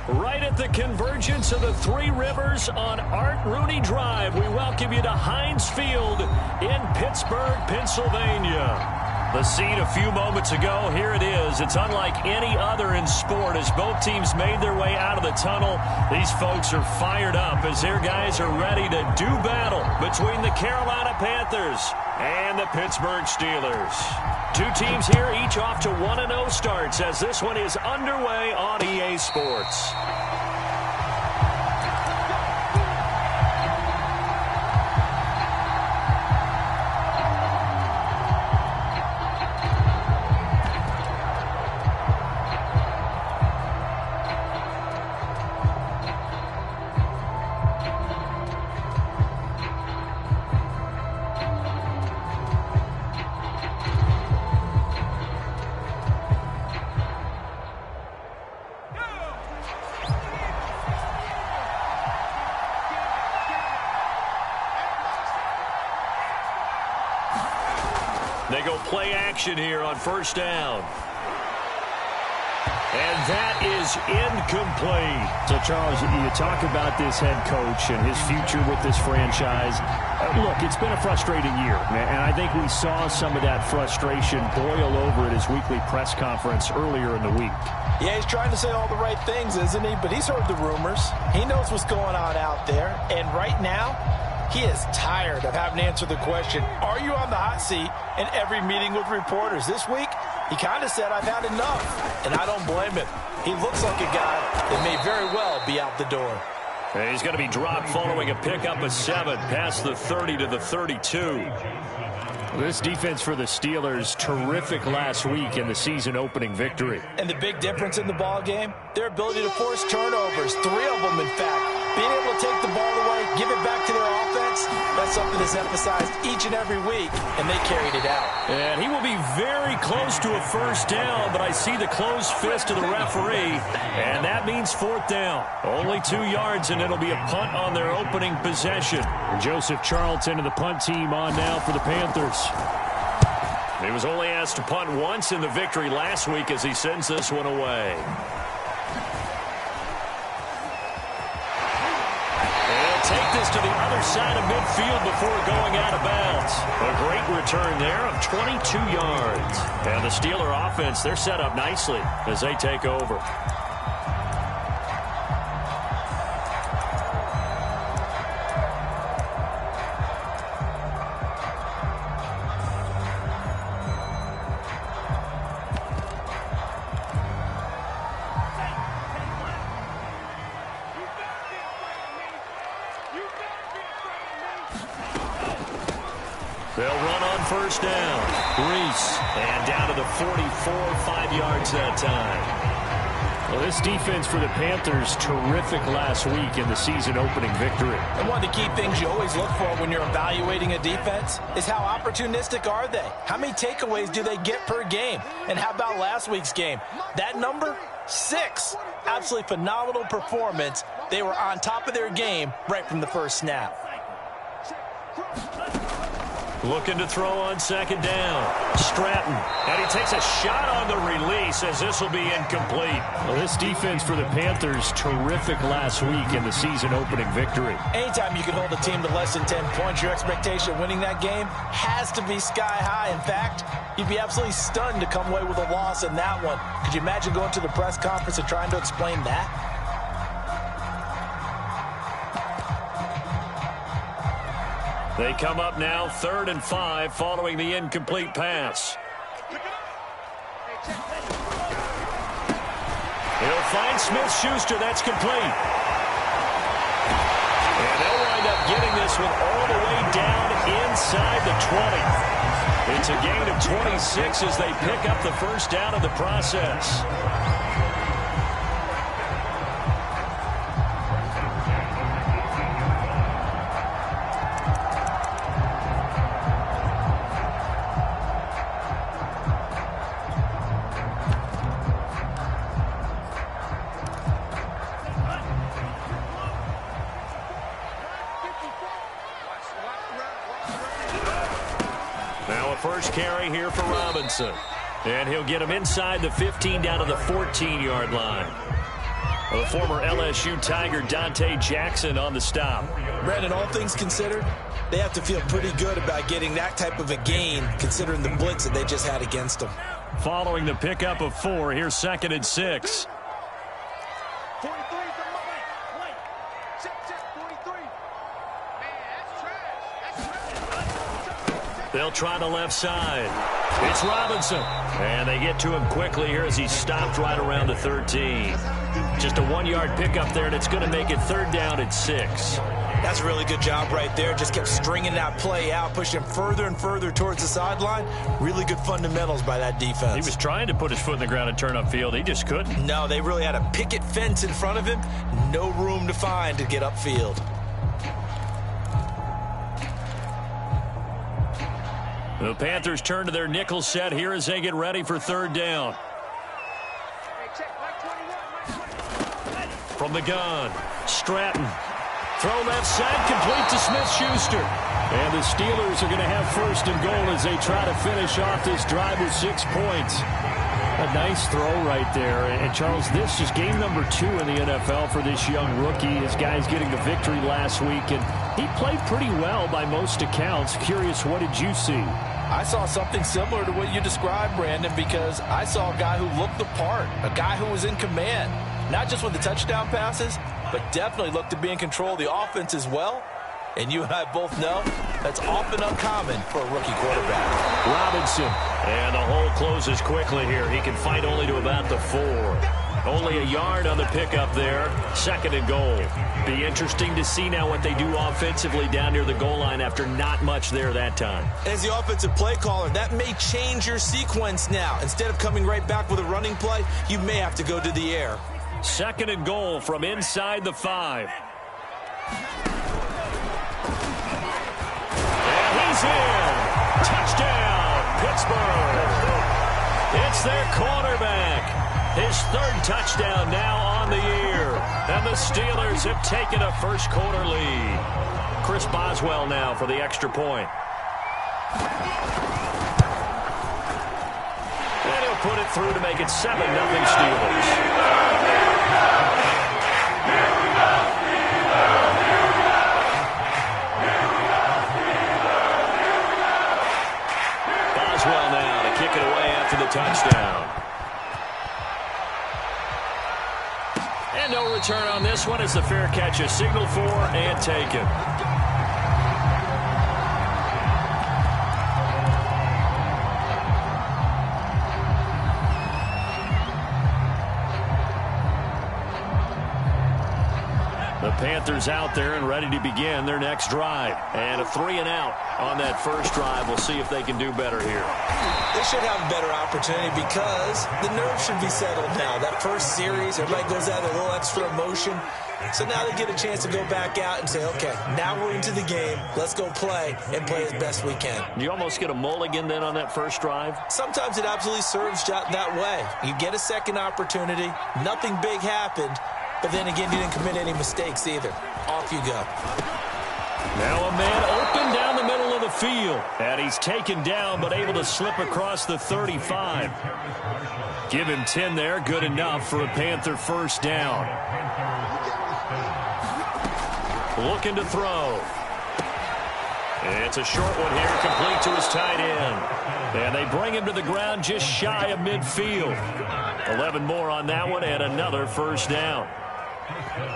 Right at the convergence of the Three Rivers on Art Rooney Drive, we welcome you to Heinz Field in Pittsburgh, Pennsylvania. The scene a few moments ago, here it is. It's unlike any other in sport as both teams made their way out of the tunnel. These folks are fired up as their guys are ready to do battle between the Carolina Panthers and the Pittsburgh Steelers. Two teams here, each off to 1-0 starts as this one is underway on EA Sports. They go play action here on first down. And that is incomplete. So, Charles, you talk about this head coach and his future with this franchise. Look, it's been a frustrating year, and I think we saw some of that frustration boil over at his weekly press conference earlier in the week. Yeah, he's trying to say all the right things, isn't he? But he's heard the rumors. He knows what's going on out there. And right now, he is tired of having to answer the question, are you on the hot seat in every meeting with reporters? This week, he kind of said, I've had enough, and I don't blame him. He looks like a guy that may very well be out the door. And he's going to be dropped following a pickup of 7 past the 30 to the 32. This defense for the Steelers, terrific last week in the season-opening victory. And the big difference in the ball game, their ability to force turnovers, 3 of them, in fact. Being able to take the ball away, give it back to their offense, that's something that's emphasized each and every week, and they carried it out. And he will be very close to a first down, but I see the closed fist of the referee, and that means 4th down. Only 2 yards, and it'll be a punt on their opening possession. Joseph Charlton and the punt team on now for the Panthers. He was only asked to punt once in the victory last week as he sends this one away. Take this to the other side of midfield before going out of bounds. A great return there of 22 yards. And the Steeler offense, they're set up nicely as they take over. They'll run on first down. Reese. And down to the 44, 5 yards that time. Well, this defense for the Panthers, terrific last week in the season-opening victory. And one of the key things you always look for when you're evaluating a defense is how opportunistic are they? How many takeaways do they get per game? And how about last week's game? That number, 6. Absolutely phenomenal performance. They were on top of their game right from the first snap. Looking to throw on second down. Stratton. And he takes a shot on the release as this will be incomplete. Well, this defense for the Panthers, terrific last week in the season-opening victory. Anytime you can hold a team to less than 10 points, your expectation of winning that game has to be sky high. In fact, you'd be absolutely stunned to come away with a loss in that one. Could you imagine going to the press conference and trying to explain that? They come up now 3rd and 5 following the incomplete pass. He'll find Smith-Schuster. That's complete. And they'll wind up getting this one all the way down inside the 20. It's a gain of 26 as they pick up the first down of the process. First carry here for Robinson. And he'll get him inside the 15 down to the 14-yard line. The former LSU Tiger Dante Jackson on the stop. Brandon, all things considered, they have to feel pretty good about getting that type of a gain, considering the blitz that they just had against them. Following the pickup of 4, here's 2nd and 6. They'll try the left side. It's Robinson. And they get to him quickly here as he stopped right around the 13. Just a 1-yard pickup there, and it's going to make it 3rd down at 6. That's a really good job right there. Just kept stringing that play out, pushing him further and further towards the sideline. Really good fundamentals by that defense. He was trying to put his foot in the ground and turn upfield. He just couldn't. No, they really had a picket fence in front of him. No room to find to get upfield. The Panthers turn to their nickel set here as they get ready for 3rd down. From the gun, Stratton. Throw left side, complete to Smith-Schuster. And the Steelers are going to have 1st and goal as they try to finish off this drive with 6 points. A nice throw right there. And, Charles, this is game number 2 in the NFL for this young rookie. His guys getting the victory last week, and he played pretty well by most accounts. Curious, what did you see? I saw something similar to what you described, Brandon, because I saw a guy who looked the part, a guy who was in command, not just with the touchdown passes, but definitely looked to be in control of the offense as well. And you and I both know that's often uncommon for a rookie quarterback. Robinson. And the hole closes quickly here. He can fight only to about the 4. Only a yard on the pickup there. 2nd and goal. Be interesting to see now what they do offensively down near the goal line after not much there that time. As the offensive play caller, that may change your sequence now. Instead of coming right back with a running play, you may have to go to the air. 2nd and goal from inside the 5. And he's in. Touchdown, Pittsburgh. It's their quarterback. His 3rd touchdown now on the year. And the Steelers have taken a first-quarter lead. Chris Boswell now for the extra point. And he'll put it through to make it 7-0 Steelers. Boswell now to kick it away after the touchdown. And no return on this one as the fair catch is signaled for and taken. The Panthers out there and ready to begin their next drive. And a 3-and-out on that first drive. We'll see if they can do better here. They should have a better opportunity because the nerves should be settled now. That first series, everybody goes out with a little extra emotion. So now they get a chance to go back out and say, okay, now we're into the game. Let's go play and play as best we can. You almost get a mulligan then on that first drive? Sometimes it absolutely serves that way. You get a second opportunity. Nothing big happened. But then again, you didn't commit any mistakes either. Off you go. Now a man open down the middle of the field. And he's taken down but able to slip across the 35. Give him 10 there. Good enough for a Panther first down. Looking to throw. It's a short one here, complete to his tight end. And they bring him to the ground just shy of midfield. 11 more on that one and another first down.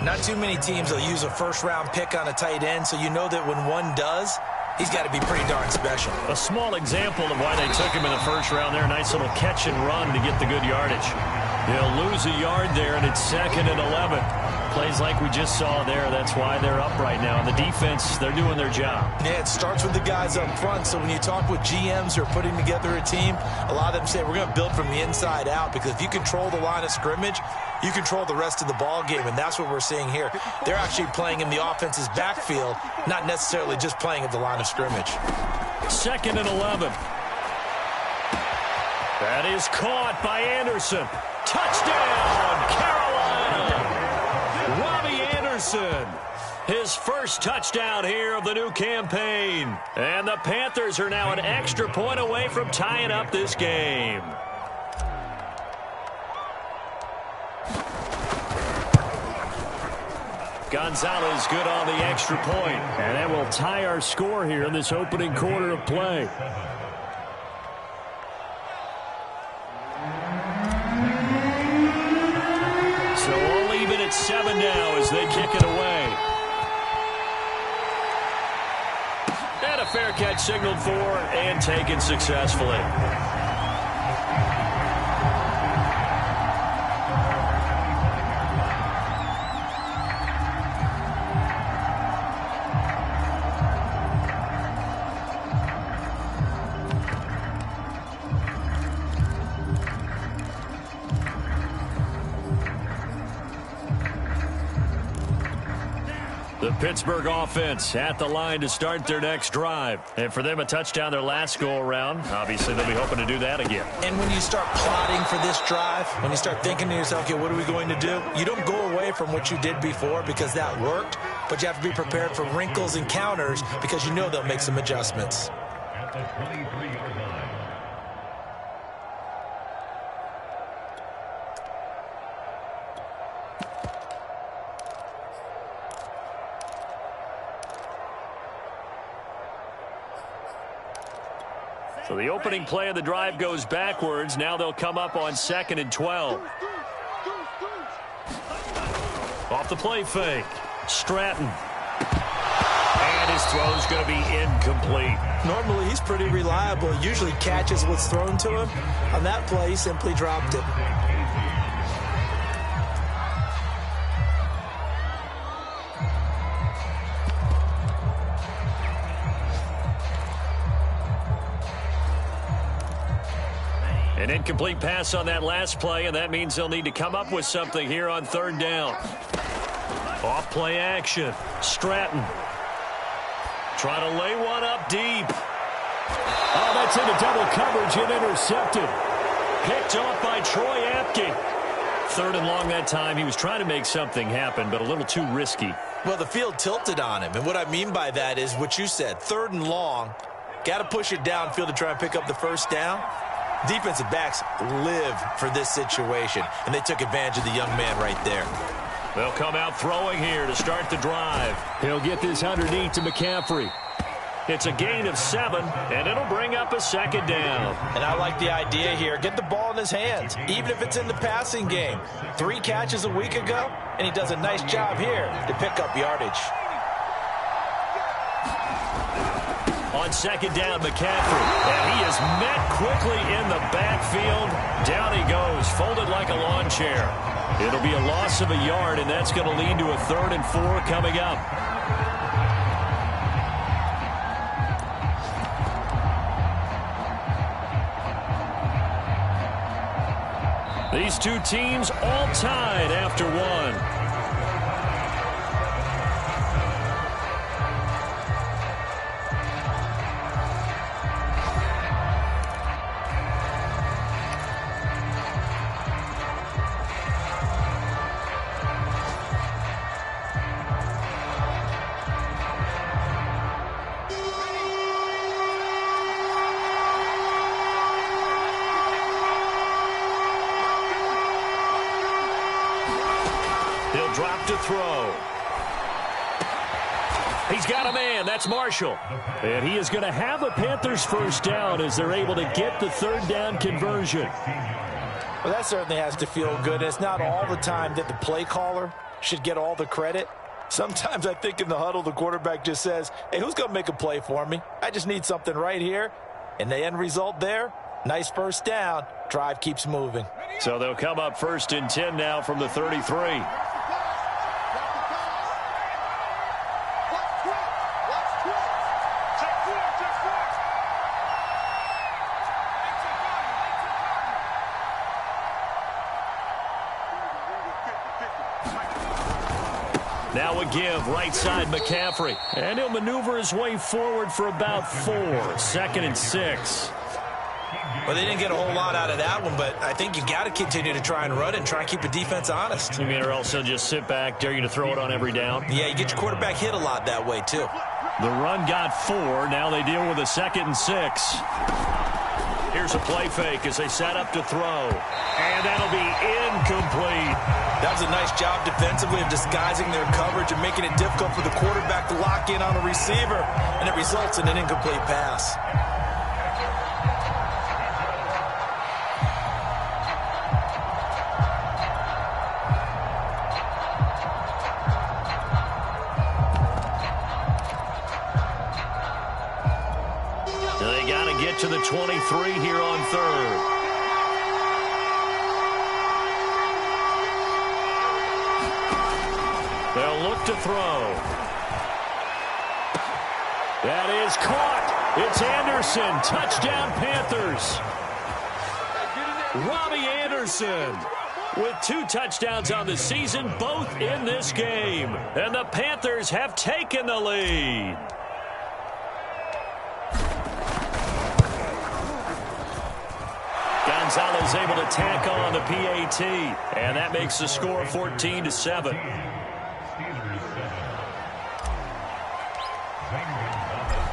Not too many teams will use a first-round pick on a tight end, so you know that when one does, he's got to be pretty darn special. A small example of why they took him in the first round there. Nice little catch and run to get the good yardage. They'll lose a yard there, and it's 2nd and 11. Plays like we just saw there. That's why they're up right now. And the defense, they're doing their job. Yeah, it starts with the guys up front. So when you talk with GMs who are putting together a team, a lot of them say we're going to build from the inside out, because if you control the line of scrimmage, you control the rest of the ball game, and that's what we're seeing here. They're actually playing in the offense's backfield, not necessarily just playing at the line of scrimmage. 2nd and 11. That is caught by Anderson. Touchdown, Carolina! Robbie Anderson, his first touchdown here of the new campaign. And the Panthers are now an extra point away from tying up this game. Gonzalez good on the extra point. And that will tie our score here in this opening quarter of play. So all even at 7 now as they kick it away. And a fair catch signaled for and taken successfully. The Pittsburgh offense at the line to start their next drive. And for them, a touchdown their last go-around. Obviously, they'll be hoping to do that again. And when you start plotting for this drive, when you start thinking to yourself, okay, what are we going to do? You don't go away from what you did before because that worked, but you have to be prepared for wrinkles and counters because you know they'll make some adjustments. At the 23-yard line. So the opening play of the drive goes backwards. Now they'll come up on 2nd and 12. Off the play fake. Stratton. And his throw's going to be incomplete. Normally, he's pretty reliable. He usually catches what's thrown to him. On that play, he simply dropped it. An incomplete pass on that last play, and that means they'll need to come up with something here on 3rd down. Off play action. Stratton. Trying to lay one up deep. Oh, that's into double coverage and intercepted. Picked off by Troy Apke. 3rd and long that time. He was trying to make something happen, but a little too risky. Well, the field tilted on him, and what I mean by that is what you said. 3rd and long. Got to push it downfield to try and pick up the first down. Defensive backs live for this situation, and they took advantage of the young man right there. They'll come out throwing here to start the drive. He'll get this underneath to McCaffrey. It's a gain of 7, and it'll bring up a 2nd down. And I like the idea here. Get the ball in his hands, even if it's in the passing game. 3 catches a week ago, and he does a nice job here to pick up yardage. On 2nd down, McCaffrey. And he is met quickly in the backfield. Down he goes, folded like a lawn chair. It'll be a loss of a yard, and that's going to lead to a 3rd and 4 coming up. These two teams all tied after 1. He'll drop to throw. He's got a man. That's Marshall. And he is going to have a Panthers first down as they're able to get the 3rd down conversion. Well, that certainly has to feel good. It's not all the time that the play caller should get all the credit. Sometimes I think in the huddle, the quarterback just says, hey, who's going to make a play for me? I just need something right here. And the end result there, nice first down. Drive keeps moving. So they'll come up 1st and 10 now from the 33. Now a give, right side McCaffrey. And he'll maneuver his way forward for about 4. 2nd and 6. Well, they didn't get a whole lot out of that one, but I think you got to continue to try and run it and try and keep the defense honest. You mean, or else they'll just sit back, dare you to throw it on every down? Yeah, you get your quarterback hit a lot that way, too. The run got 4. Now they deal with a 2nd and 6. Here's a play fake as they set up to throw. And that'll be incomplete. That was a nice job defensively of disguising their coverage and making it difficult for the quarterback to lock in on a receiver. And it results in an incomplete pass. They got to get to the 23 here on third. They'll look to throw. That is caught. It's Anderson. Touchdown, Panthers. Robbie Anderson with 2 touchdowns on the season, both in this game. And the Panthers have taken the lead. Gonzalez able to tack on the PAT, and that makes the score 14-7.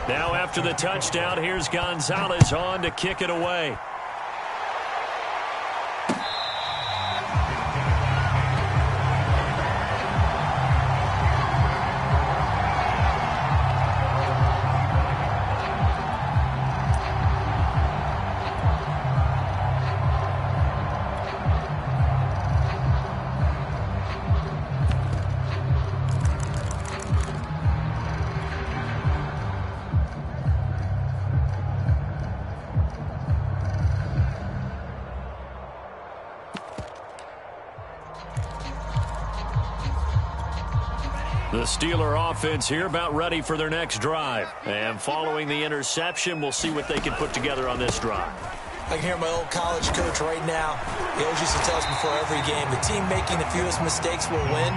Now after the touchdown, here's Gonzalez on to kick it away. The Steeler offense here about ready for their next drive. And following the interception, we'll see what they can put together on this drive. I can hear my old college coach right now. He always used to tell us before every game, the team making the fewest mistakes will win.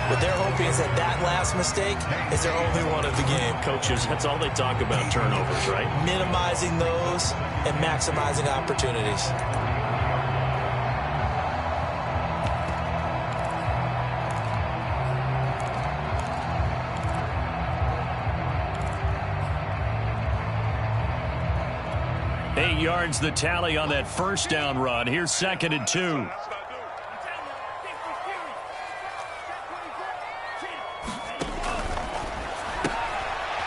What they're hoping is that that last mistake is their only one of the game. Coaches, that's all they talk about, turnovers, right? Minimizing those and maximizing opportunities. Yards the tally on that first down run. Here's 2nd and 2.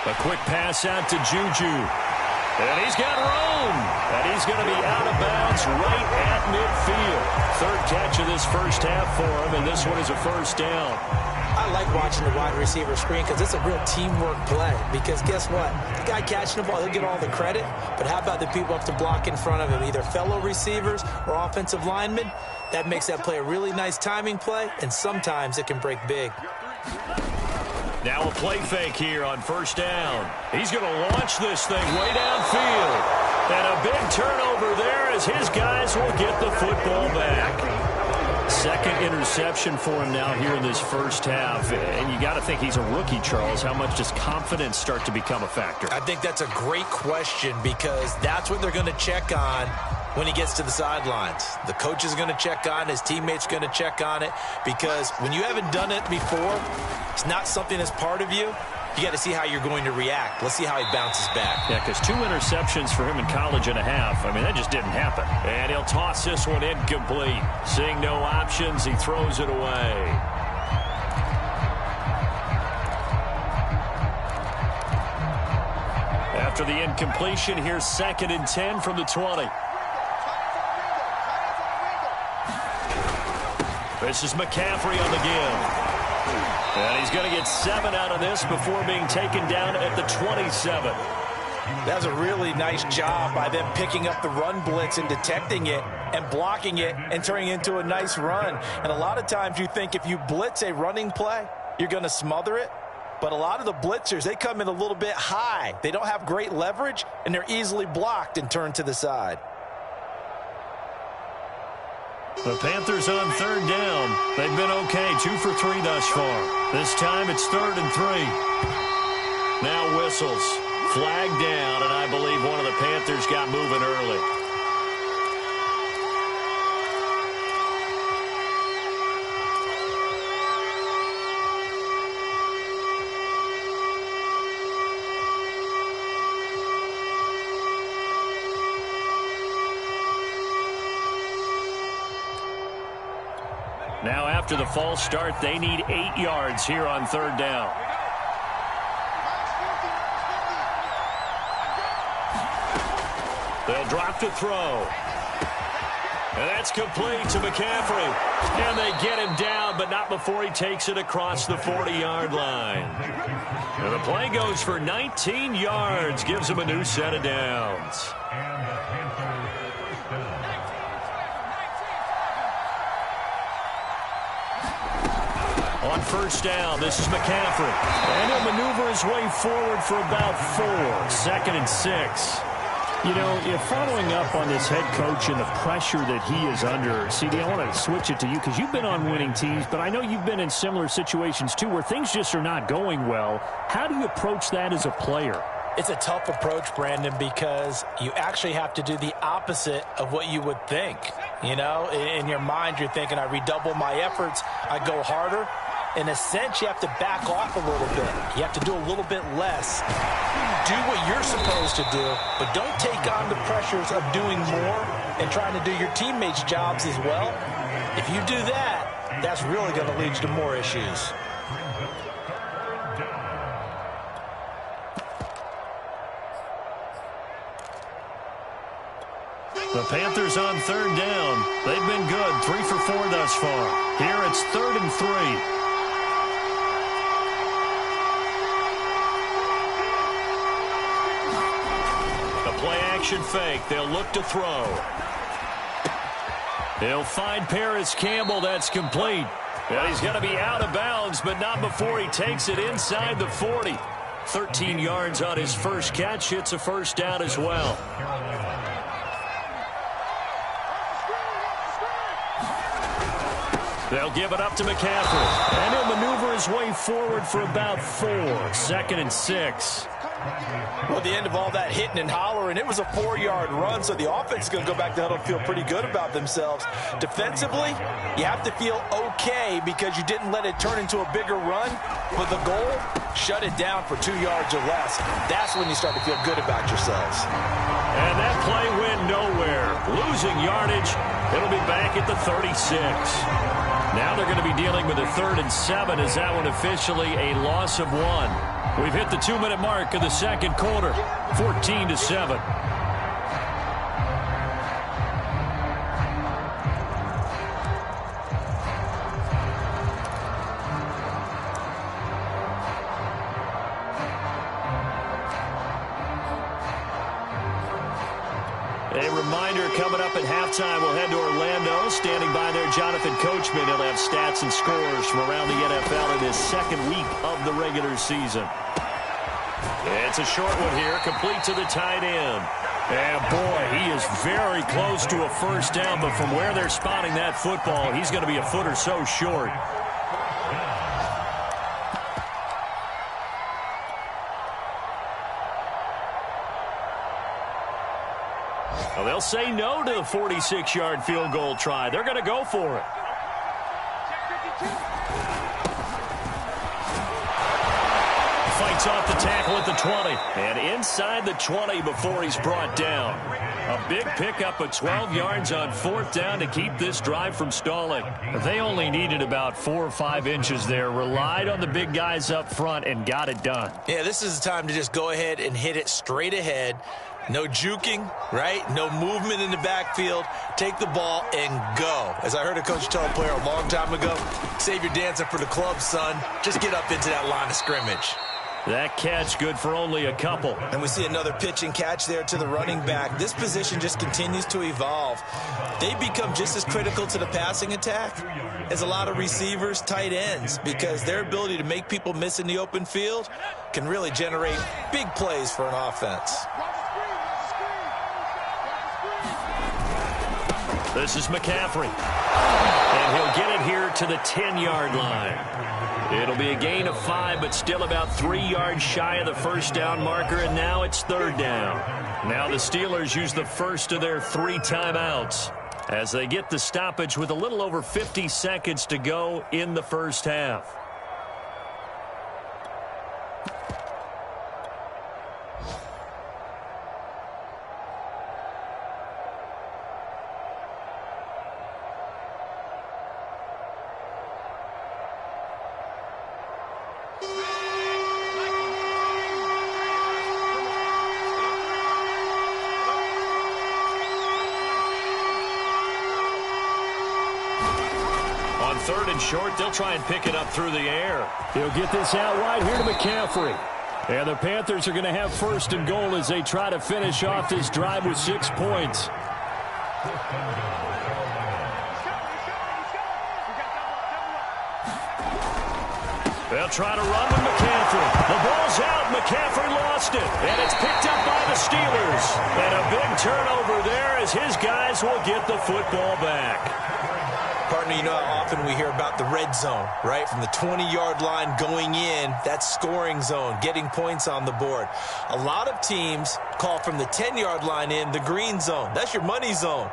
A quick pass out to Juju. And he's got room. And he's going to be out of bounds right at midfield. 3rd catch of this first half for him, and this one is a first down. I like watching the wide receiver screen because it's a real teamwork play. Because guess what? The guy catching the ball, he'll get all the credit. But how about the people up to block in front of him, either fellow receivers or offensive linemen? That makes that play a really nice timing play, and sometimes it can break big. Now a play fake here on first down. He's going to launch this thing way downfield. And a big turnover there as his guys will get the football back. 2nd interception for him now here in this first half. And you got to think he's a rookie, Charles. How much does confidence start to become a factor? I think that's a great question because that's what they're going to check on when he gets to the sidelines. The coach is going to check on, his teammates going to check on it, because when you haven't done it before, it's not something that's part of you. You got to see how you're going to react. Let's see how he bounces back. Yeah, because 2 interceptions for him in college and a half. I mean, that just didn't happen. And he'll toss this one incomplete. Seeing no options, he throws it away. After the incompletion, here's 2nd and 10 from the 20. This is McCaffrey on the give. And he's going to get 7 out of this before being taken down at the 27. That was a really nice job by them picking up the run blitz and detecting it and blocking it and turning it into a nice run. And a lot of times you think if you blitz a running play, you're going to smother it. But a lot of the blitzers, they come in a little bit high. They don't have great leverage, and they're easily blocked and turned to the side. The Panthers on 3rd down. They've been okay, 2 for 3 thus far. This time it's 3rd and 3. Now whistles. Flag down, and I believe one of the Panthers got moving early. Now after the false start, they need 8 yards here on third down. They'll drop to throw. And that's complete to McCaffrey. And they get him down, but not before he takes it across the 40-yard line. And the play goes for 19 yards, gives him a new set of downs. On first down, this is McCaffrey. And he'll maneuver his way forward for about 4. 2nd and 6. You know, if following up on this head coach and the pressure that he is under, CD, I want to switch it to you because you've been on winning teams, but I know you've been in similar situations too where things just are not going well. How do you approach that as a player? It's a tough approach, Brandon, because you actually have to do the opposite of what you would think. You know, in your mind, you're thinking, I redouble my efforts, I go harder. In a sense, you have to back off a little bit. You have to do a little bit less. Do what you're supposed to do, but don't take on the pressures of doing more and trying to do your teammates' jobs as well. If you do that, that's really going to lead you to more issues. The Panthers on third down. They've been good, 3 for 4 thus far. Here it's 3rd and 3. Play-action fake. They'll look to throw. He'll find Paris Campbell. That's complete. And he's going to be out of bounds, but not before he takes it inside the 40. 13 yards on his first catch. It's a first down as well. They'll give it up to McCaffrey. And he'll maneuver his way forward for about 4. 2nd and 6. Well, at the end of all that hitting and hollering, it was a 4-yard run, so the offense is going to go back to huddle and feel pretty good about themselves. Defensively, you have to feel okay because you didn't let it turn into a bigger run. But the goal, shut it down for 2 yards or less. That's when you start to feel good about yourselves. And that play went nowhere. Losing yardage. It'll be back at the 36. Now they're going to be dealing with a 3rd and 7 as that one officially a loss of 1. We've hit the 2-minute mark of the second quarter, 14-7. A reminder coming up at halftime, we'll head to Orlando. Standing by there, Jonathan Coachman. He'll have stats and scores from around the NFL in his second week of the regular season. It's a short one here, complete to the tight end. And boy, he is very close to a first down, but from where they're spotting that football, he's going to be a foot or so short. Well, they'll say no to the 46-yard field goal try. They're going to go for it. Fights off the tackle at the 20. And inside the 20 before he's brought down. A big pickup of 12 yards on 4th down to keep this drive from stalling. They only needed about 4 or 5 inches there. Relied on the big guys up front and got it done. Yeah, this is the time to just go ahead and hit it straight ahead. No juking, right? No movement in the backfield. Take the ball and go. As I heard a coach tell a player a long time ago, save your dancing for the club, son. Just get up into that line of scrimmage. That catch good for only a couple. And we see another pitch and catch there to the running back. This position just continues to evolve. They become just as critical to the passing attack as a lot of receivers, tight ends, because their ability to make people miss in the open field can really generate big plays for an offense. This is McCaffrey. And he'll get it here to the 10-yard line. It'll be a gain of 5, but still about 3 yards shy of the first down marker, and now it's 3rd down. Now the Steelers use the first of their 3 timeouts as they get the stoppage with a little over 50 seconds to go in the first half. 3rd and short. They'll try and pick it up through the air. He'll get this out wide here to McCaffrey. And the Panthers are going to have 1st and goal as they try to finish off this drive with 6 points. They'll try to run with McCaffrey. The ball's out. McCaffrey lost it. And it's picked up by the Steelers. And a big turnover there as his guys will get the football back. Partner, you know how often we hear about the red zone, right? From the 20-yard line going in, that's scoring zone, getting points on the board. A lot of teams call from the 10-yard line in the green zone. That's your money zone.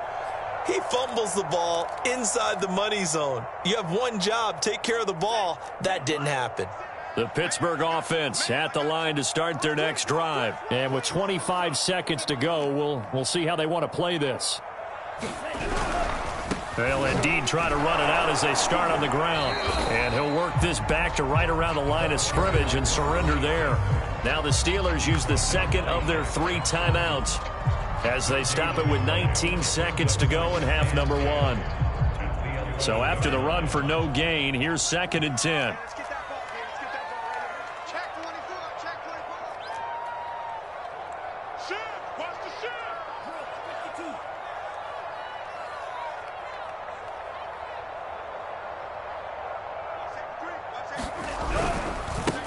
He fumbles the ball inside the money zone. You have one job, take care of the ball. That didn't happen. The Pittsburgh offense at the line to start their next drive. And with 25 seconds to go, we'll see how they want to play this. They'll indeed try to run it out as they start on the ground. And he'll work this back to right around the line of scrimmage and surrender there. Now the Steelers use the 2nd of their 3 timeouts as they stop it with 19 seconds to go in half number 1. So after the run for no gain, here's 2nd and 10.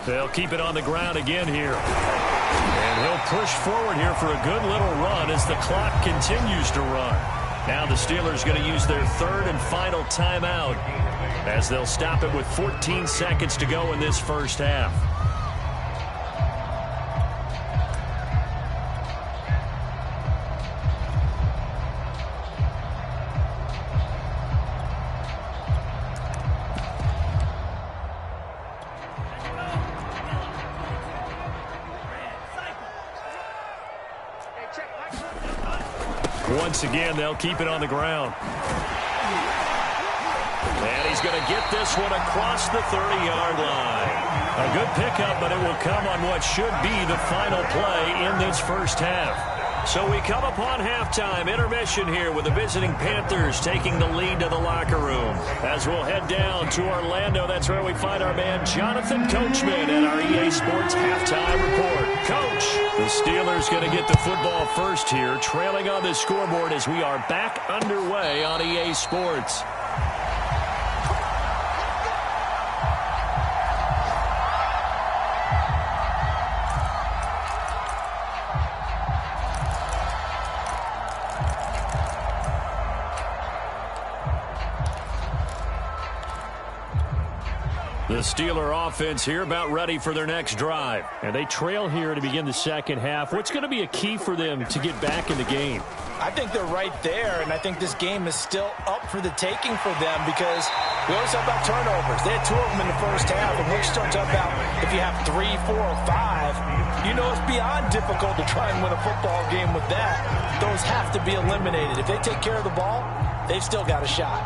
They'll keep it on the ground again here. And he'll push forward here for a good little run as the clock continues to run. Now the Steelers going to use their 3rd and final timeout as they'll stop it with 14 seconds to go in this first half. Once again, they'll keep it on the ground. And he's going to get this one across the 30-yard line. A good pickup, but it will come on what should be the final play in this first half. So we come upon halftime, intermission here with the visiting Panthers taking the lead to the locker room. As we'll head down to Orlando, that's where we find our man Jonathan Coachman at our EA Sports Halftime Report. Coach, the Steelers going to get the football first here, trailing on the scoreboard as we are back underway on EA Sports. The Steeler offense here about ready for their next drive. And they trail here to begin the second half. What's going to be a key for them to get back in the game? I think they're right there, and I think this game is still up for the taking for them because we always talk about turnovers. They had 2 of them in the first half, and when you start talking about if you have 3, 4, or 5, you know it's beyond difficult to try and win a football game with that. Those have to be eliminated. If they take care of the ball, they've still got a shot.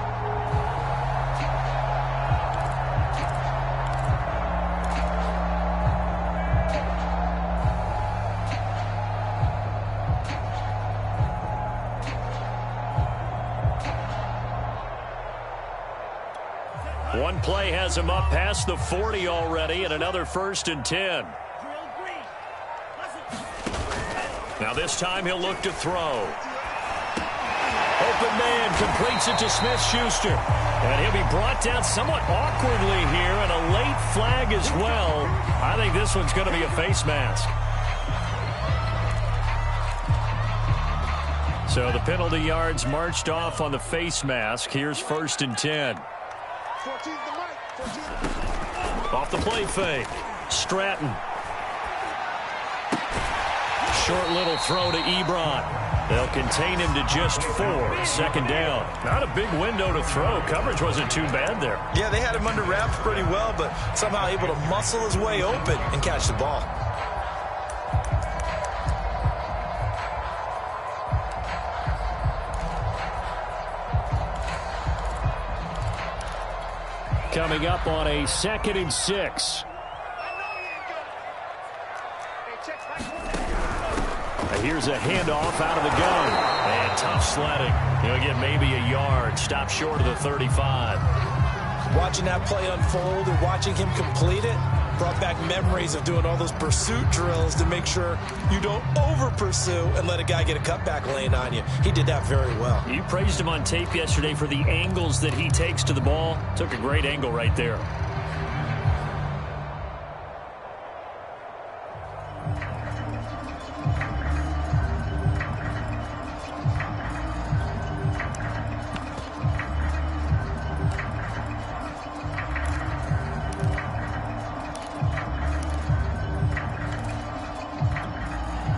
One play has him up past the 40 already, and another 1st and 10. Now this time he'll look to throw. Open man completes it to Smith-Schuster. And he'll be brought down somewhat awkwardly here, and a late flag as well. I think this one's going to be a face mask. So the penalty yards marched off on the face mask. Here's 1st and 10. Off the play fake. Stratton. Short little throw to Ebron. They'll contain him to just 4. 2nd down. Not a big window to throw. Coverage wasn't too bad there. Yeah, they had him under wraps pretty well, but somehow able to muscle his way open and catch the ball. Coming up on a 2nd and 6. Here's a handoff out of the gun. And tough sledding. He'll get maybe a yard. Stop short of the 35. Watching that play unfold and watching him complete it brought back memories of doing all those pursuit drills to make sure you don't over-pursue and let a guy get a cutback lane on you. He did that very well. You praised him on tape yesterday for the angles that he takes to the ball. Took a great angle right there.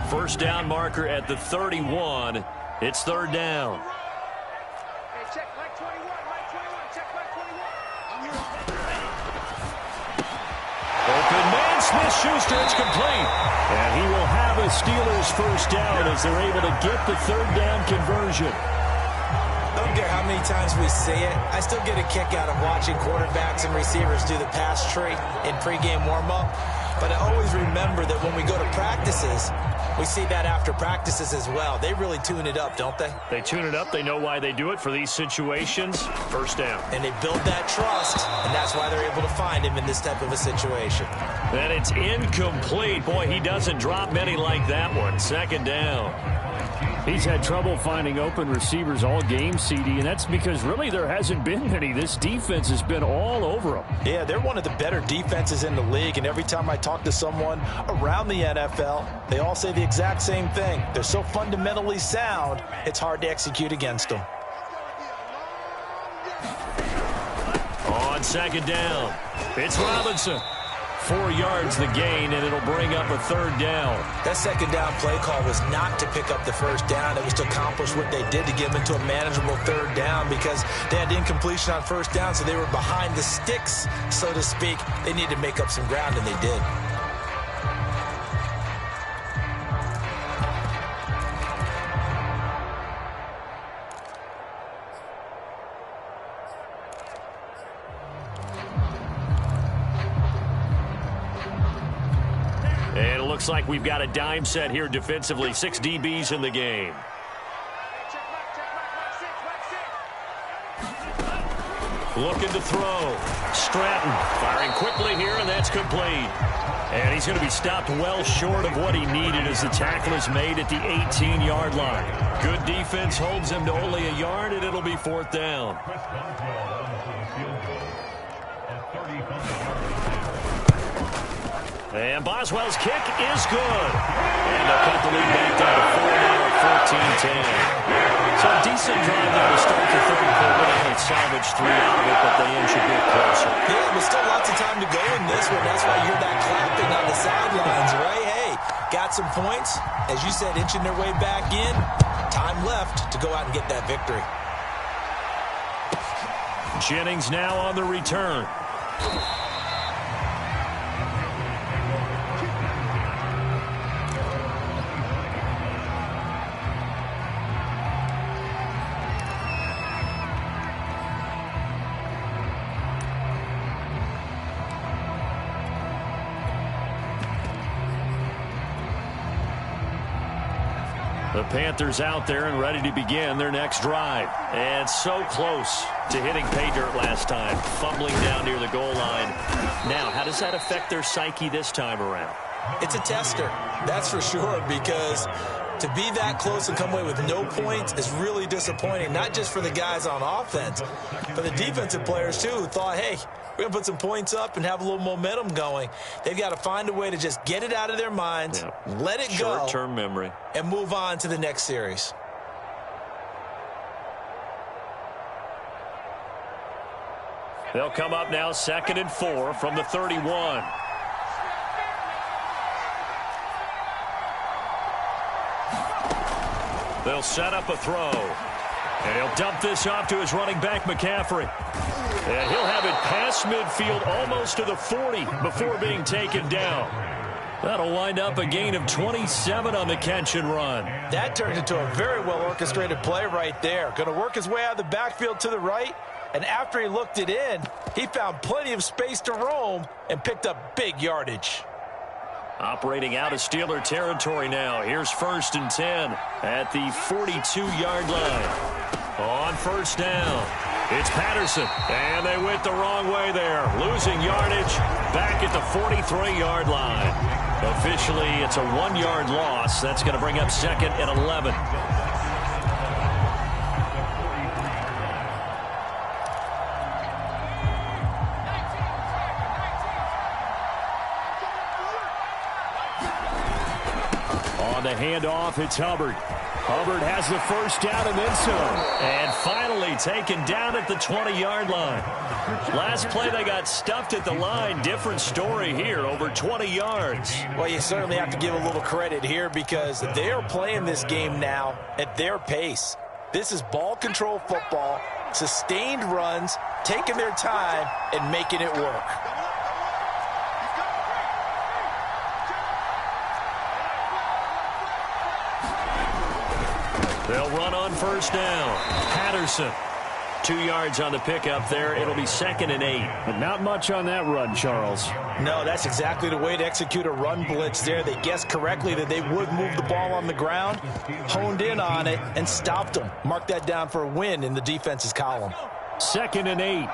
First down marker at the 31. It's third down. Hey, check Mike 21, Mike 21, check Mike 21. Open man, Smith-Schuster, it's complete. And he will have a Steelers first down as they're able to get the third down conversion. I don't care how many times we see it. I still get a kick out of watching quarterbacks and receivers do the pass tree in pregame warm-up. But I always remember that when we go to practices, we see that after practices as well. They really tune it up, don't they? They tune it up. They know why they do it for these situations. First down. And they build that trust, and that's why they're able to find him in this type of a situation. And it's incomplete. Boy, he doesn't drop many like that one. Second down. He's had trouble finding open receivers all game, CD, and that's because really there hasn't been many. This defense has been all over him. Yeah, they're one of the better defenses in the league, and every time I talk to someone around the NFL, they all say the exact same thing. They're so fundamentally sound, it's hard to execute against them. On second down, it's Robinson. 4 yards the gain, and it'll bring up a third down. That second down play call was not to pick up the first down. It was to accomplish what they did to get them into a manageable third down because they had incompletion on first down, so they were behind the sticks, so to speak. They needed to make up some ground, and they did. And it looks like we've got a dime set here defensively. 6 DBs in the game. Looking to throw. Stratton firing quickly here, and that's complete. And he's going to be stopped well short of what he needed as the tackle is made at the 18-yard line. Good defense holds him to only a yard, and it'll be fourth down. And Boswell's kick is good. And they'll cut the lead back down to 4 now at 14-10. So a decent drive there to start the third quarter. They only salvaged 3 out of it, but they inch a bit closer. Yeah, there's still lots of time to go in this one. That's why you hear that clapping on the sidelines, right? Hey, got some points. As you said, inching their way back in. Time left to go out and get that victory. Jennings now on the return. The Panthers out there and ready to begin their next drive. And so close to hitting pay dirt last time. Fumbling down near the goal line. Now, how does that affect their psyche this time around? It's a tester, that's for sure, because to be that close and come away with no points is really disappointing, not just for the guys on offense, but the defensive players, too, who thought, hey, we're going to put some points up and have a little momentum going. They've got to find a way to just get it out of their minds, let it go, short-term memory, and move on to the next series. They'll come up now 2nd and 4 from the 31. They'll set up a throw. And he'll dump this off to his running back, McCaffrey. And he'll have it past midfield almost to the 40 before being taken down. That'll wind up a gain of 27 on the catch and run. That turned into a very well-orchestrated play right there. Going to work his way out of the backfield to the right. And after he looked it in, he found plenty of space to roam and picked up big yardage. Operating out of Steeler territory now. Here's 1st and 10 at the 42-yard line. On first down. It's Patterson, and they went the wrong way there. Losing yardage back at the 43-yard line. Officially, it's a 1-yard loss. That's going to bring up second and 11. On the handoff, it's Hubbard. Hubbard has the first down and then some. And finally taken down at the 20-yard line. Last play they got stuffed at the line. Different story here, over 20 yards. Well, you certainly have to give a little credit here because they are playing this game now at their pace. This is ball control football, sustained runs, taking their time and making it work. They'll run on first down. Patterson, 2 yards on the pickup there. It'll be second and 8. But not much on that run, Charles. No, that's exactly the way to execute a run blitz there. They guessed correctly that they would move the ball on the ground, honed in on it, and stopped them. Mark that down for a win in the defense's column. Second and 8.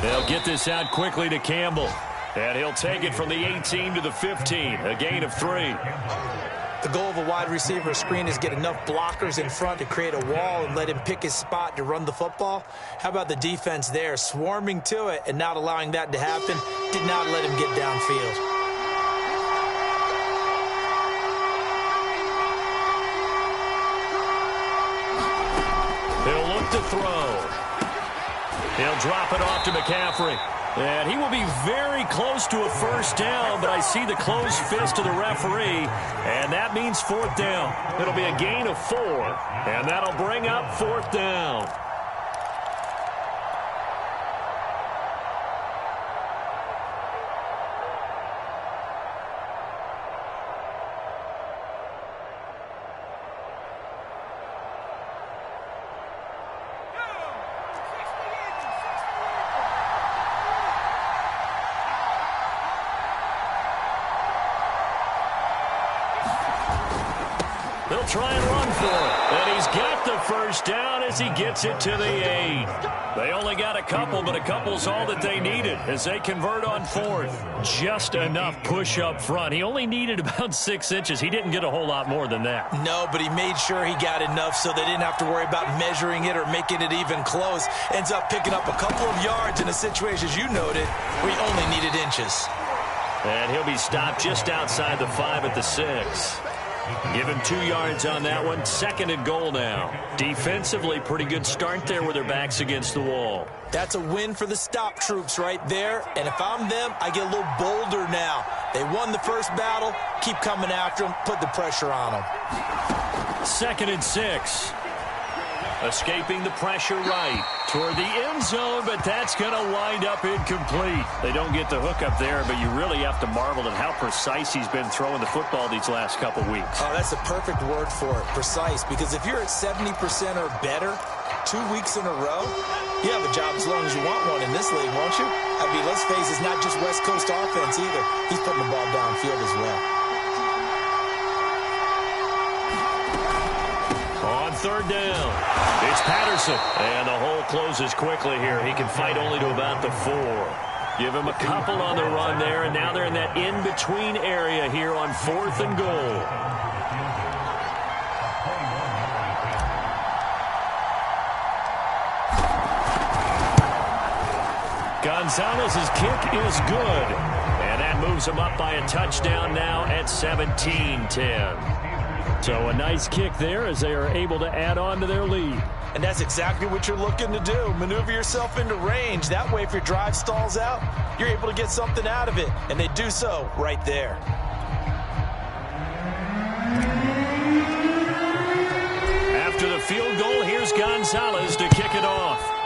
They'll get this out quickly to Campbell. And he'll take it from the 18 to the 15, a gain of 3. The goal of a wide receiver screen is get enough blockers in front to create a wall and let him pick his spot to run the football. How about the defense there, swarming to it and not allowing that to happen? Did not let him get downfield. He'll look to throw. He'll drop it off to McCaffrey. And he will be very close to a first down, but I see the closed fist of the referee, and that means fourth down. It'll be a gain of 4, and that'll bring up fourth down. They'll try and run for it. And he's got the first down as he gets it to the 8. They only got a couple, but a couple's all that they needed as they convert on fourth. Just enough push up front. He only needed about 6 inches. He didn't get a whole lot more than that. No, but he made sure he got enough so they didn't have to worry about measuring it or making it even close. Ends up picking up a couple of yards in a situation, as you noted, where he only needed inches. And he'll be stopped just outside the 5 at the 6. Give him 2 yards on that one. Second and goal now. Defensively, pretty good start there with their backs against the wall. That's a win for the stop troops right there. And if I'm them, I get a little bolder now. They won the first battle. Keep coming after them. Put the pressure on them. Second and 6. Escaping the pressure right toward the end zone, but that's going to wind up incomplete. They don't get the hook up there, but you really have to marvel at how precise he's been throwing the football these last couple weeks. Oh, that's a perfect word for it, precise, because if you're at 70% or better 2 weeks in a row, you have a job as long as you want one in this league, won't you? I mean, let's face it, it's not just West Coast offense either. He's putting the ball downfield as well. On third down, it's Patterson. And the hole closes quickly here. He can fight only to about the 4. Give him a couple on the run there, and now they're in that in-between area here on 4th and goal. Gonzalez's kick is good. And that moves him up by a touchdown now at 17-10. So a nice kick there as they are able to add on to their lead. And that's exactly what you're looking to do. Maneuver yourself into range. That way, if your drive stalls out, you're able to get something out of it. And they do so right there. After the field goal, here's Gonzalez to kick it off.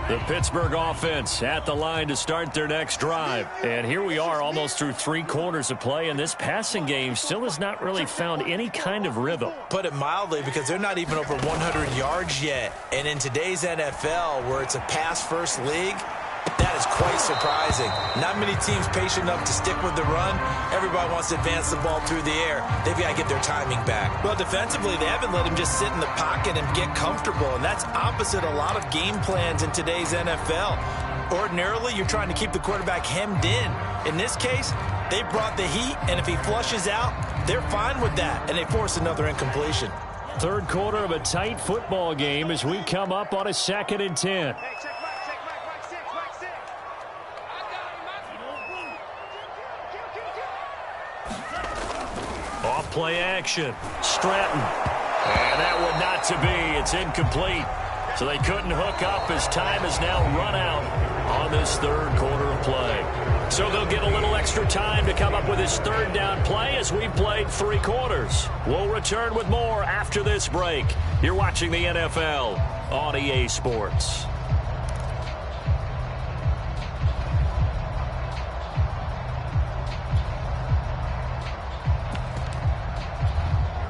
The The Pittsburgh offense at the line to start their next drive. And here we are almost through 3 quarters of play, and this passing game still has not really found any kind of rhythm. Put it mildly, because they're not even over 100 yards yet. And in today's NFL, where it's a pass-first league, that is quite surprising. Not many teams patient enough to stick with the run. Everybody wants to advance the ball through the air. They've got to get their timing back. Well, defensively, they haven't let him just sit in the pocket and get comfortable, and that's opposite a lot of game plans in today's NFL. Ordinarily, you're trying to keep the quarterback hemmed in. In this case, they brought the heat, and if he flushes out, they're fine with that, and they force another incompletion. Third quarter of a tight football game as we come up on a 2nd and 10. Hey, check Mike 6, Mike 6. I got him, Off play action. Stratton. And that would not to be. It's incomplete. So they couldn't hook up as time has now run out on this third quarter of play. So they'll get a little extra time to come up with his third down play as we've played 3 quarters. We'll return with more after this break. You're watching the NFL on EA Sports.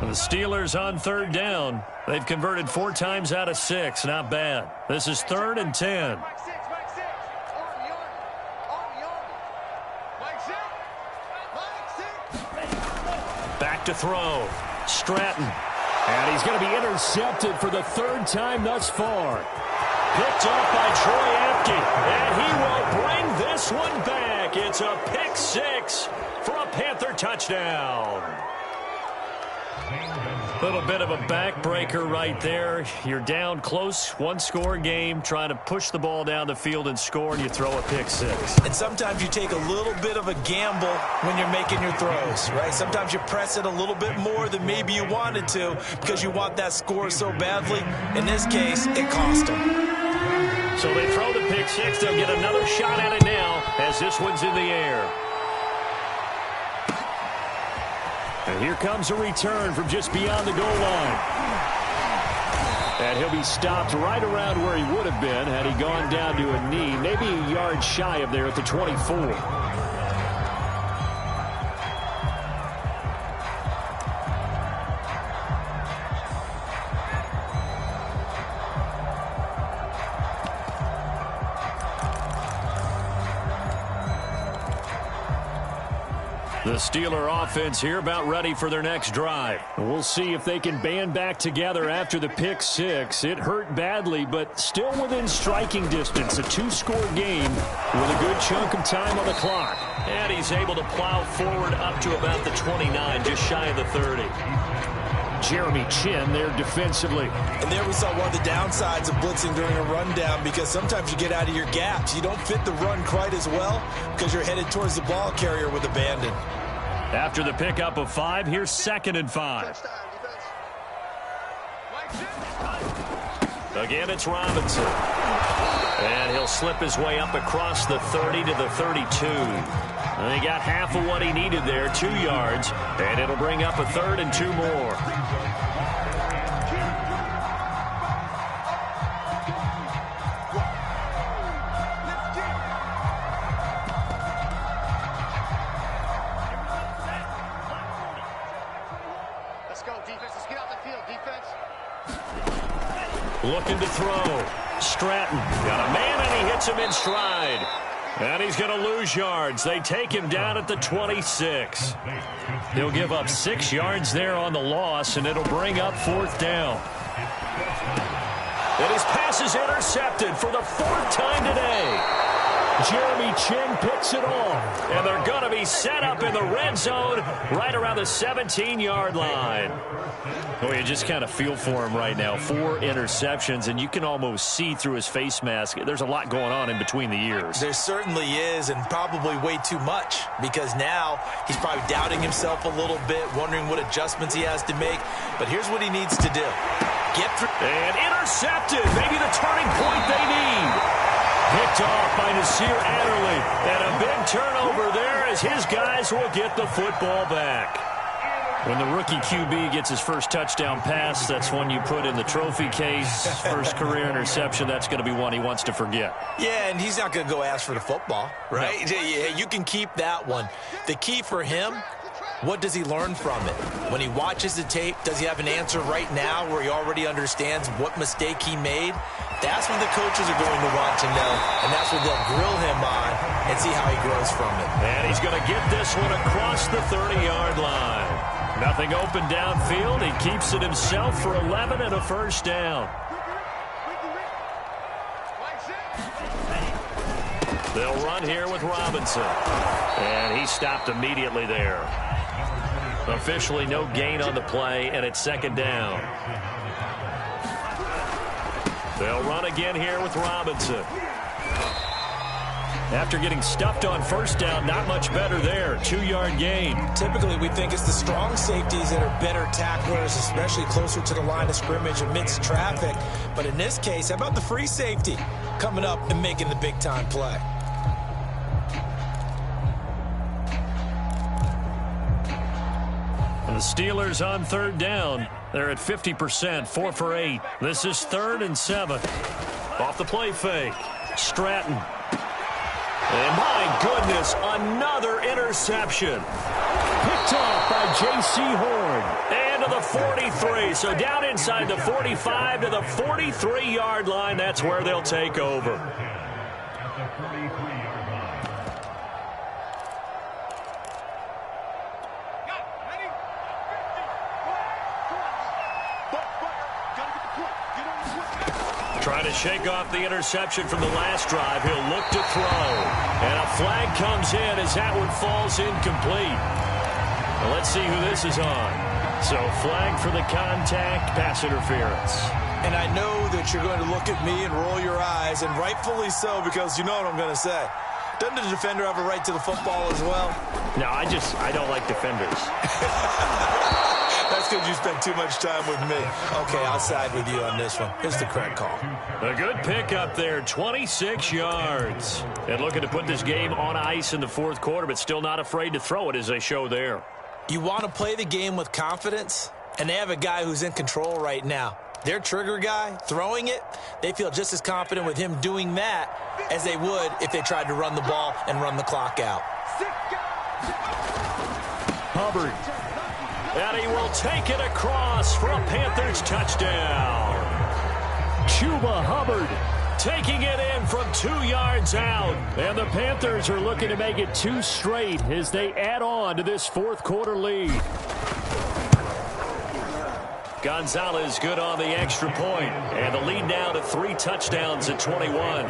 The Steelers on third down. They've converted 4 times out of 6. Not bad. This is 3rd and 10. Mike 6. Mike 6. Back to throw. Stratton. And he's going to be intercepted for the 3rd time thus far. Picked off by Troy Apke. And he will bring this one back. It's a pick 6 for a Panther touchdown. Little bit of a backbreaker right there. You're down close, 1-score game, trying to push the ball down the field and score, and you throw a pick 6. And sometimes you take a little bit of a gamble when you're making your throws, right? Sometimes you press it a little bit more than maybe you wanted to because you want that score so badly. In this case, it cost them. So they throw the pick 6. They'll get another shot at it now as this one's in the air. And here comes a return from just beyond the goal line. And he'll be stopped right around where he would have been had he gone down to a knee, maybe a yard shy of there at the 24. The Steeler offense here about ready for their next drive. We'll see if they can band back together after the pick 6. It hurt badly, but still within striking distance. A 2-score game with a good chunk of time on the clock. And he's able to plow forward up to about the 29, just shy of the 30. Jeremy Chinn there defensively. And there we saw one of the downsides of blitzing during a rundown, because sometimes you get out of your gaps. You don't fit the run quite as well because you're headed towards the ball carrier with abandon. After the pickup of 5, here's 2nd and 5. Again, it's Robinson. And he'll slip his way up across the 30 to the 32. And he got half of what he needed there, 2 yards. And it'll bring up a 3rd and 2 more. Looking to throw. Stratton got a man, and he hits him in stride. And he's going to lose yards. They take him down at the 26. He'll give up 6 yards there on the loss, and it'll bring up 4th down. And his pass is intercepted for the 4th time today. Jeremy Chinn picks it off. And they're going to be set up in the red zone right around the 17-yard line. Oh, you just kind of feel for him right now. 4 interceptions, and you can almost see through his face mask. There's a lot going on in between the ears. There certainly is, and probably way too much, because now he's probably doubting himself a little bit, wondering what adjustments he has to make. But here's what he needs to do. Get through. And intercepted. Maybe the turning point they need. Picked off by Nasir Adderley. And a big turnover there as his guys will get the football back. When the rookie QB gets his first touchdown pass, that's one you put in the trophy case. First career interception, that's going to be one he wants to forget. Yeah, and he's not going to go ask for the football, right? No. Yeah, you can keep that one. The key for him, what does he learn from it? When he watches the tape, does he have an answer right now where he already understands what mistake he made? That's what the coaches are going to want to know, and that's what they'll grill him on and see how he grows from it. And he's going to get this one across the 30-yard line. Nothing open downfield. He keeps it himself for 11 and a first down. They'll run here with Robinson. And he stopped immediately there. Officially no gain on the play, and it's second down. They'll run again here with Robinson. After getting stuffed on first down, not much better there. 2-yard gain. Typically, we think it's the strong safeties that are better tacklers, especially closer to the line of scrimmage amidst traffic. But in this case, how about the free safety coming up and making the big-time play? And the Steelers on third down. They're at 50%, 4 for 8. This is 3rd and 7. Off the play fake. Stratton. And my goodness, another interception. Picked off by J.C. Horn. And to the 43. So down inside the 45 to the 43-yard line. That's where they'll take over. Trying to shake off the interception from the last drive. He'll look to throw. And a flag comes in as that one falls incomplete. Well, let's see who this is on. So flag for the contact, pass interference. And I know that you're going to look at me and roll your eyes, and rightfully so, because you know what I'm going to say. Doesn't the defender have a right to the football as well? No, I don't like defenders. That's because you spent too much time with me. Okay, I'll side with you on this one. Here's the correct call. A good pick up there, 26 yards. And looking to put this game on ice in the fourth quarter, but still not afraid to throw it as they show there. You want to play the game with confidence, and they have a guy who's in control right now. Their trigger guy, throwing it, they feel just as confident with him doing that as they would if they tried to run the ball and run the clock out. Hubbard. And he will take it across for a Panthers touchdown. Chuba Hubbard taking it in from 2 yards out. And the Panthers are looking to make it 2 straight as they add on to this fourth quarter lead. Gonzalez good on the extra point. And the lead now to 3 touchdowns at 21.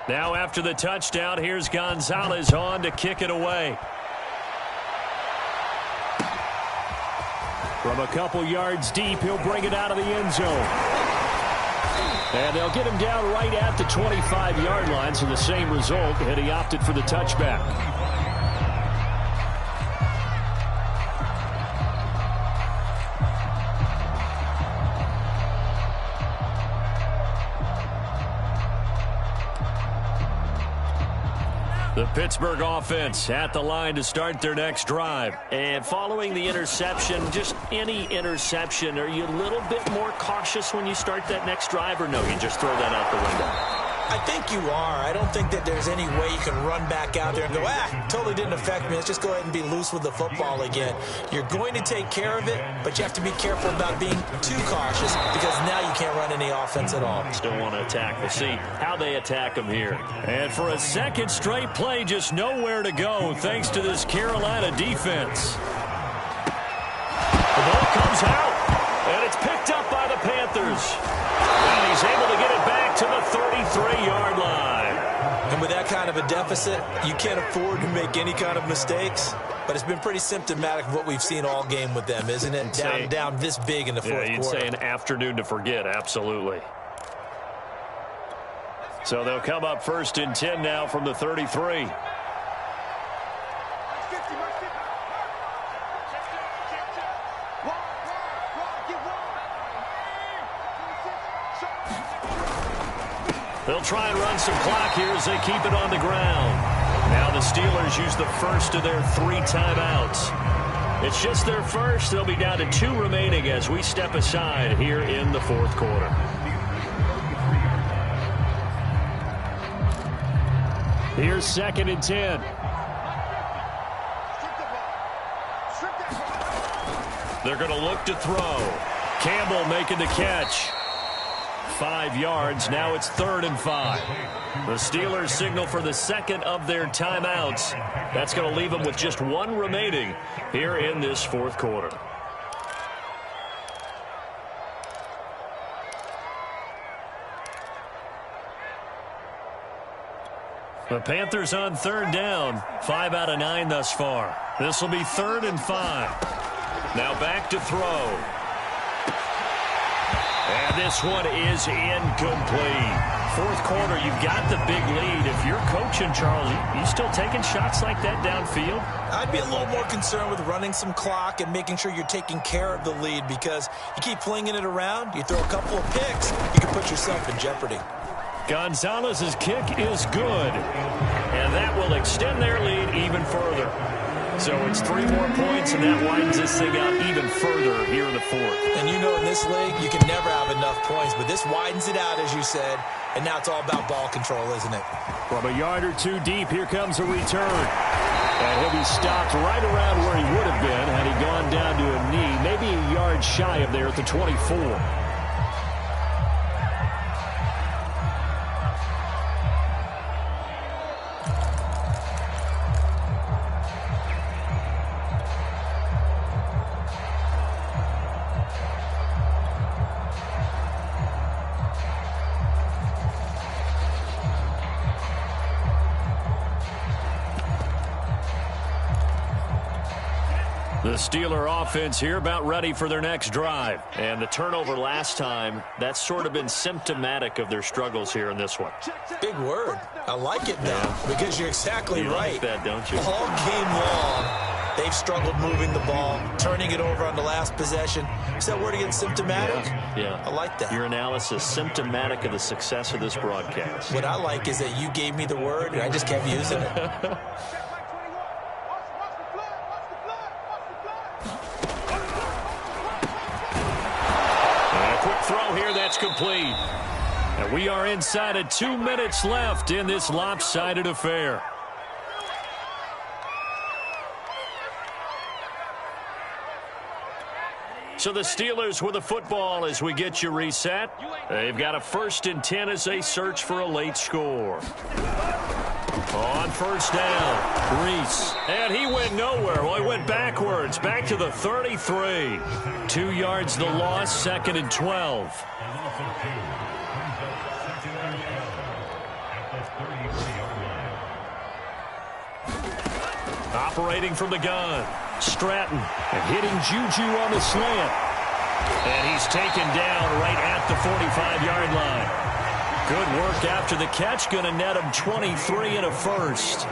Now after the touchdown, here's Gonzalez on to kick it away. From a couple yards deep, he'll bring it out of the end zone. And they'll get him down right at the 25-yard line, so the same result, and he opted for the touchback. The Pittsburgh offense at the line to start their next drive. And following the interception, just any interception, are you a little bit more cautious when you start that next drive, or no, you just throw that out the window? I think you are. I don't think that there's any way you can run back out there and go, totally didn't affect me. Let's just go ahead and be loose with the football again. You're going to take care of it, but you have to be careful about being too cautious because now you can't run any offense at all. Still want to attack. We'll see how they attack them here. And for a second straight play, just nowhere to go thanks to this Carolina defense. The ball comes out, and it's picked up by the Panthers. And he's able to get it back to the 33-yard line. And with that kind of a deficit, you can't afford to make any kind of mistakes. but it's been pretty symptomatic of what we've seen all game with them, isn't it? Down this big in the fourth quarter. You'd say an afternoon to forget, absolutely. So they'll come up 1st and 10 now from the 33. They'll try and run some clock here as they keep it on the ground. Now the Steelers use the first of their 3 timeouts. It's just their first. They'll be down to 2 remaining as we step aside here in the fourth quarter. Here's 2nd and 10. They're going to look to throw. Campbell making the catch. 5 yards. Now it's 3rd and 5. The Steelers signal for the second of their timeouts. That's going to leave them with just 1 remaining here in this fourth quarter. The Panthers on 3rd down. 5 out of 9 thus far. This will be 3rd and 5. Now back to throw. And this one is incomplete. Fourth quarter, you've got the big lead. If you're coaching, Charles, you still taking shots like that downfield? I'd be a little more concerned with running some clock and making sure you're taking care of the lead, because you keep flinging it around, you throw a couple of picks, you can put yourself in jeopardy. Gonzalez's kick is good, and that will extend their lead even further. So it's 3 more points, and that widens this thing out even further here in the fourth. And you know, in this league, you can never have enough points, but this widens it out, as you said, and now it's all about ball control, isn't it? From a yard or 2 deep, here comes a return. And he'll be stopped right around where he would have been had he gone down to a knee, maybe a yard shy of there at the 24. The Steeler offense here about ready for their next drive. And the turnover last time, that's sort of been symptomatic of their struggles here in this one. Big word. I like it, though, because you're exactly right. Like that, don't you? All game long, they've struggled moving the ball, turning it over on the last possession. Is that word again, symptomatic? Yeah. I like that. Your analysis, symptomatic of the success of this broadcast. What I like is that you gave me the word, and I just kept using it. Throw here, that's complete. And we are inside of 2 minutes left in this lopsided affair. So the Steelers with the football as we get you reset. They've got a 1st and 10 as they search for a late score. On 1st down, Reese. And he went nowhere. Well, he went backwards, back to the 33. 2 yards the loss, 2nd and 12. Operating from the gun, Stratton. And hitting Juju on the slant. And he's taken down right at the 45-yard line. Good work after the catch. Going to net him 23 and a first.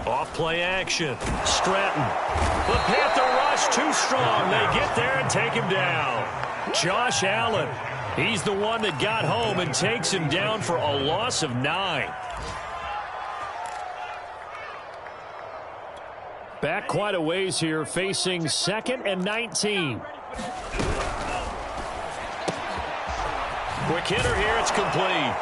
Off play action. Stratton. The Panther rush too strong. They get there and take him down. Josh Allen. He's the one that got home and takes him down for a loss of 9. Back quite a ways here, facing 2nd and 19. Quick hitter here, it's complete.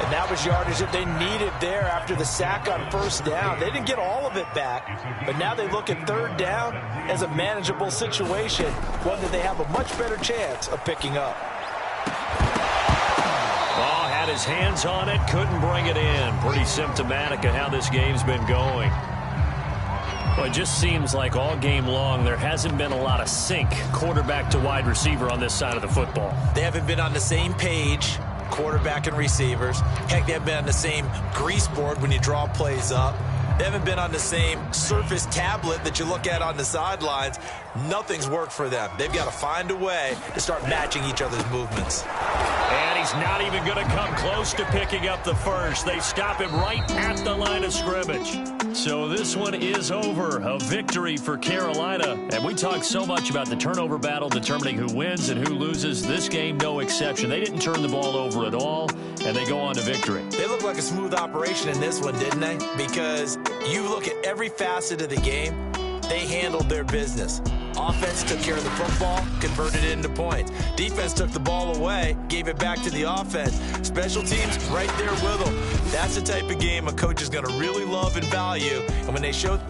And that was yardage that they needed there after the sack on 1st down. They didn't get all of it back, but now they look at 3rd down as a manageable situation, one that they have a much better chance of picking up. Oh, had his hands on it, couldn't bring it in. Pretty symptomatic of how this game's been going. Well, it just seems like all game long there hasn't been a lot of sync quarterback to wide receiver on this side of the football. They haven't been on the same page, quarterback and receivers. Heck, they haven't been on the same grease board when you draw plays up. They haven't been on the same Surface tablet that you look at on the sidelines. Nothing's worked for them. They've got to find a way to start matching each other's movements. And he's not even going to come close to picking up the first. They stop him right at the line of scrimmage. So this one is over. A victory for Carolina. And we talk so much about the turnover battle determining who wins and who loses. This game, no exception. They didn't turn the ball over at all, and they go on to victory. They look like a smooth operation in this one, didn't they? Because you look at every facet of the game, they handled their business. Offense took care of the football, converted it into points. Defense took the ball away, gave it back to the offense. Special teams right there with them. That's the type of game a coach is going to really love and value. And when they show